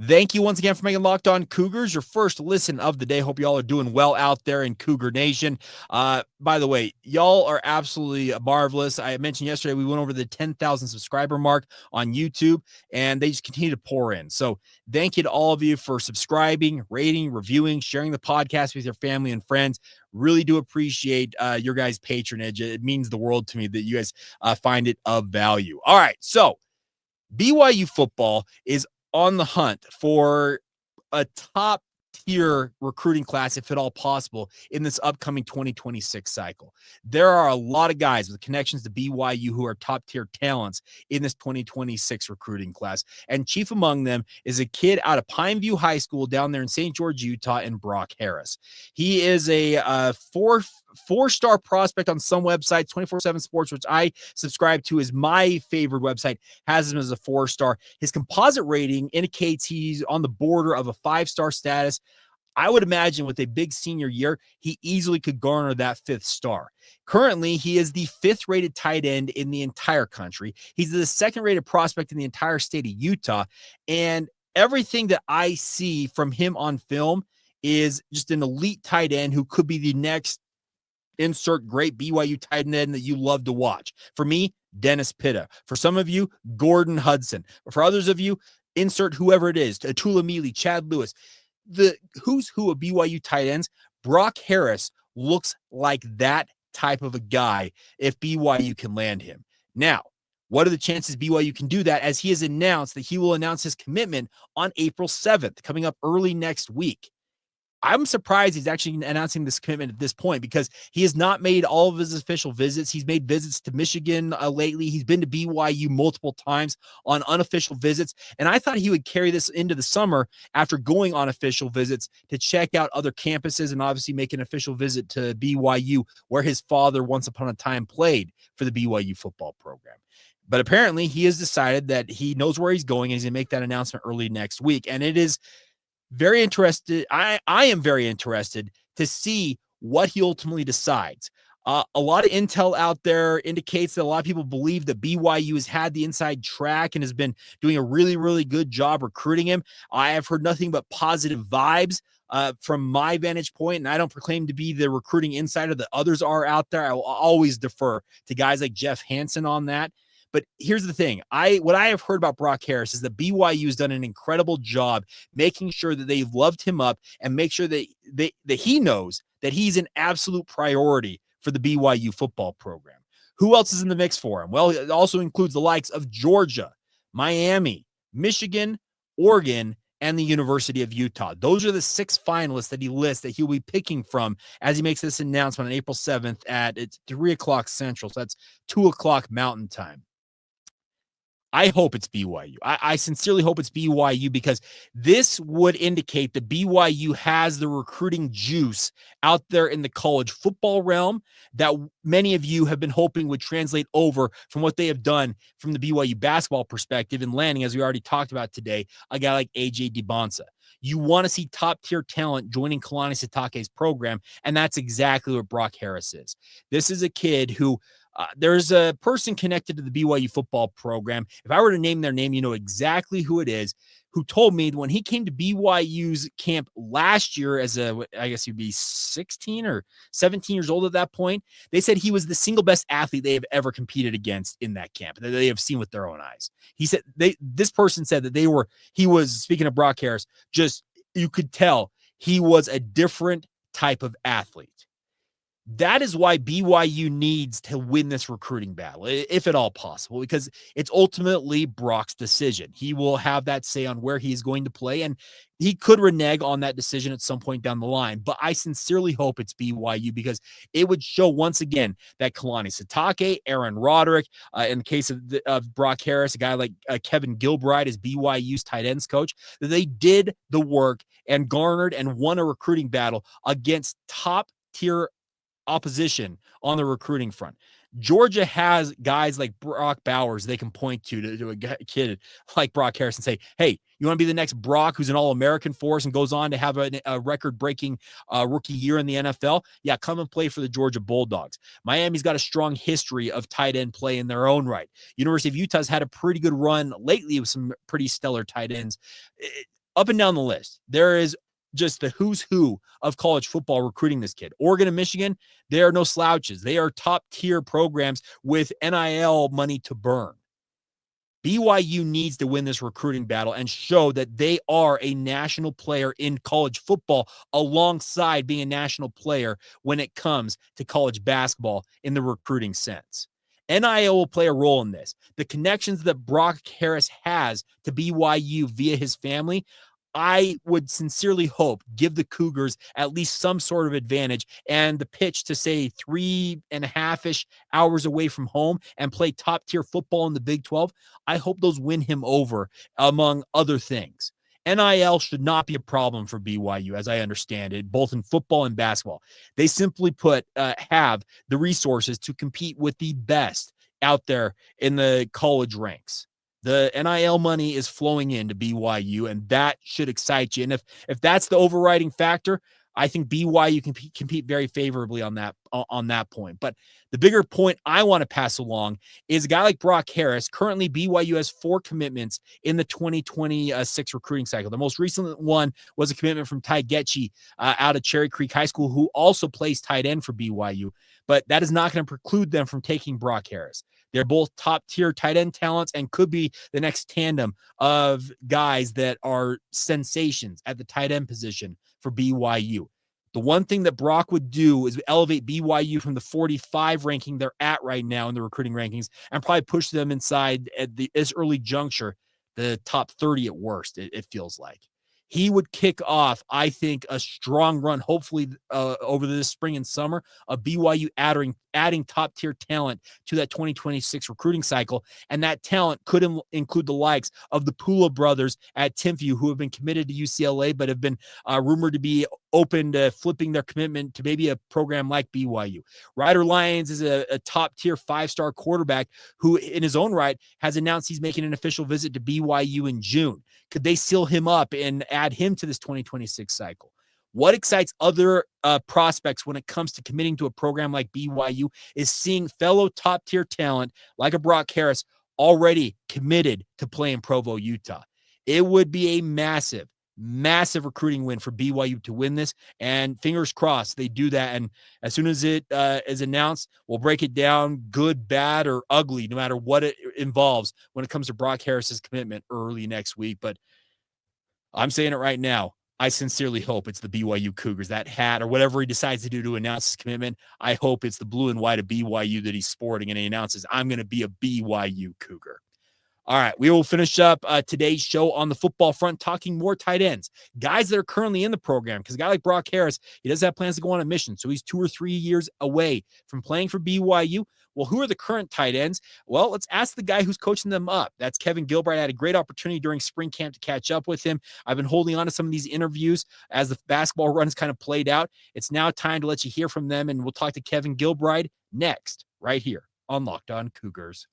Thank you once again for making Locked On Cougars your first listen of the day. Hope y'all are doing well out there in Cougar Nation. By the way, y'all are absolutely marvelous. I mentioned yesterday we went over the 10,000 subscriber mark on YouTube, and they just continue to pour in. So thank you to all of you for subscribing, rating, reviewing, sharing the podcast with your family and friends. Really do appreciate your guys' patronage. It means the world to me that you guys find it of value. All right, so BYU football is on the hunt for a top tier recruiting class, if at all possible, in this upcoming 2026 cycle. There are a lot of guys with connections to BYU who are top tier talents in this 2026 recruiting class. And chief among them is a kid out of Pineview High School down there in St. George, Utah, and Brock Harris. He is a four-star prospect on some websites. 24/7 Sports, which I subscribe to, is my favorite website, has him as a 4-star. His composite rating indicates he's on the border of a 5-star status. I would imagine with a big senior year, he easily could garner that 5th star. Currently, he is the 5th rated tight end in the entire country. He's the 2nd rated prospect in the entire state of Utah. And everything that I see from him on film is just an elite tight end who could be the next insert great BYU tight end that you love to watch. For me, Dennis Pitta. For some of you, Gordon Hudson. For others of you, insert whoever it is, Tula Mealy, Chad Lewis. The who's who of BYU tight ends, Brock Harris looks like that type of a guy if BYU can land him. Now, what are the chances BYU can do that, as he has announced that he will announce his commitment on April 7th, coming up early next week? I'm surprised he's actually announcing this commitment at this point, because he has not made all of his official visits. He's made visits to Michigan lately. He's been to BYU multiple times on unofficial visits. And I thought he would carry this into the summer after going on official visits to check out other campuses and obviously make an official visit to BYU, where his father once upon a time played for the BYU football program. But apparently he has decided that he knows where he's going and he's going to make that announcement early next week. And it is very interested. I am very interested to see what he ultimately decides. A lot of intel out there indicates that a lot of people believe that BYU has had the inside track and has been doing a really, really good job recruiting him. I have heard nothing but positive vibes from my vantage point, and I don't proclaim to be the recruiting insider that others are out there. I will always defer to guys like Jeff Hansen on that. But here's the thing. What I have heard about Brock Harris is that BYU has done an incredible job making sure that they've loved him up and make sure that he knows that he's an absolute priority for the BYU football program. Who else is in the mix for him? Well, it also includes the likes of Georgia, Miami, Michigan, Oregon, and the University of Utah. Those are the 6 finalists that he lists that he'll be picking from as he makes this announcement on April 7th at 3 o'clock Central. So that's 2 o'clock Mountain Time. I hope it's BYU. I sincerely hope it's BYU, because this would indicate that BYU has the recruiting juice out there in the college football realm that many of you have been hoping would translate over from what they have done from the BYU basketball perspective in landing, as we already talked about today, a guy like AJ DeBonsa. You want to see top-tier talent joining Kalani Sitake's program, and that's exactly what Brock Harris is. This is a kid who there's a person connected to the BYU football program. If I were to name their name, you know exactly who it is, who told me when he came to BYU's camp last year I guess he'd be 16 or 17 years old at that point, they said he was the single best athlete they have ever competed against in that camp, that they have seen with their own eyes. He said this person said that he was, speaking of Brock Harris, just, you could tell he was a different type of athlete. That is why BYU needs to win this recruiting battle, if at all possible, because it's ultimately Brock's decision. He will have that say on where he's going to play, and he could renege on that decision at some point down the line. But I sincerely hope it's BYU, because it would show once again that Kalani Sitake, Aaron Roderick, in the case of Brock Harris, a guy like Kevin Gilbride as BYU's tight ends coach, that they did the work and garnered and won a recruiting battle against top-tier opposition on the recruiting front. Georgia has guys like Brock Bowers they can point to a kid like Brock Harris and say, hey, you want to be the next Brock who's an All-American for us and goes on to have a record-breaking rookie year in the NFL? Yeah, come and play for the Georgia Bulldogs. Miami's got a strong history of tight end play in their own right. University of Utah's had a pretty good run lately with some pretty stellar tight ends. up and down the list, there is just the who's who of college football recruiting this kid. Oregon and Michigan, they are no slouches. They are top tier programs with NIL money to burn. BYU needs to win this recruiting battle and show that they are a national player in college football alongside being a national player when it comes to college basketball in the recruiting sense. NIL will play a role in this. The connections that Brock Harris has to BYU via his family, I would sincerely hope give the Cougars at least some sort of advantage, and the pitch to say 3.5-ish hours away from home and play top tier football in the Big 12. I hope those win him over, among other things. NIL should not be a problem for BYU, as I understand it, both in football and basketball. They simply have the resources to compete with the best out there in the college ranks. The NIL money is flowing into BYU, and that should excite you. And if that's the overriding factor, I think BYU can compete very favorably on that point. But the bigger point I want to pass along is a guy like Brock Harris. Currently, BYU has 4 commitments in the 2026 recruiting cycle. The most recent one was a commitment from Ty Getchie out of Cherry Creek High School, who also plays tight end for BYU. But that is not going to preclude them from taking Brock Harris. They're both top-tier tight end talents and could be the next tandem of guys that are sensations at the tight end position for BYU. The one thing that Brock would do is elevate BYU from the 45 ranking they're at right now in the recruiting rankings and probably push them inside at this early juncture, the top 30 at worst, it feels like. He would kick off, I think, a strong run, hopefully over this spring and summer, of BYU adding top-tier talent to that 2026 recruiting cycle. And that talent could include the likes of the Pula brothers at Timpview, who have been committed to UCLA, but have been rumored to be open to flipping their commitment to maybe a program like BYU. Ryder Lyons is a top-tier 5-star quarterback who, in his own right, has announced he's making an official visit to BYU in June. Could they seal him up and add him to this 2026 cycle? What excites other prospects when it comes to committing to a program like BYU is seeing fellow top-tier talent like a Brock Harris already committed to play in Provo, Utah. It would be a massive recruiting win for BYU to win this, and fingers crossed they do that. And as soon as it is announced, we'll break it down, good, bad, or ugly, no matter what it involves when it comes to Brock Harris's commitment early next week. But I'm saying it right now, I sincerely hope it's the BYU Cougars, that hat or whatever he decides to do to announce his commitment. I hope it's the blue and white of BYU that he's sporting, and he announces, I'm going to be a BYU Cougar. All right, we will finish up today's show on the football front, talking more tight ends, guys that are currently in the program, because a guy like Brock Harris, he does have plans to go on a mission, so he's 2 or 3 years away from playing for BYU. Well, who are the current tight ends? Well, let's ask the guy who's coaching them up. That's Kevin Gilbride. I had a great opportunity during spring camp to catch up with him. I've been holding on to some of these interviews as the basketball run has kind of played out. It's now time to let you hear from them, and we'll talk to Kevin Gilbride next, right here on Locked On Cougars.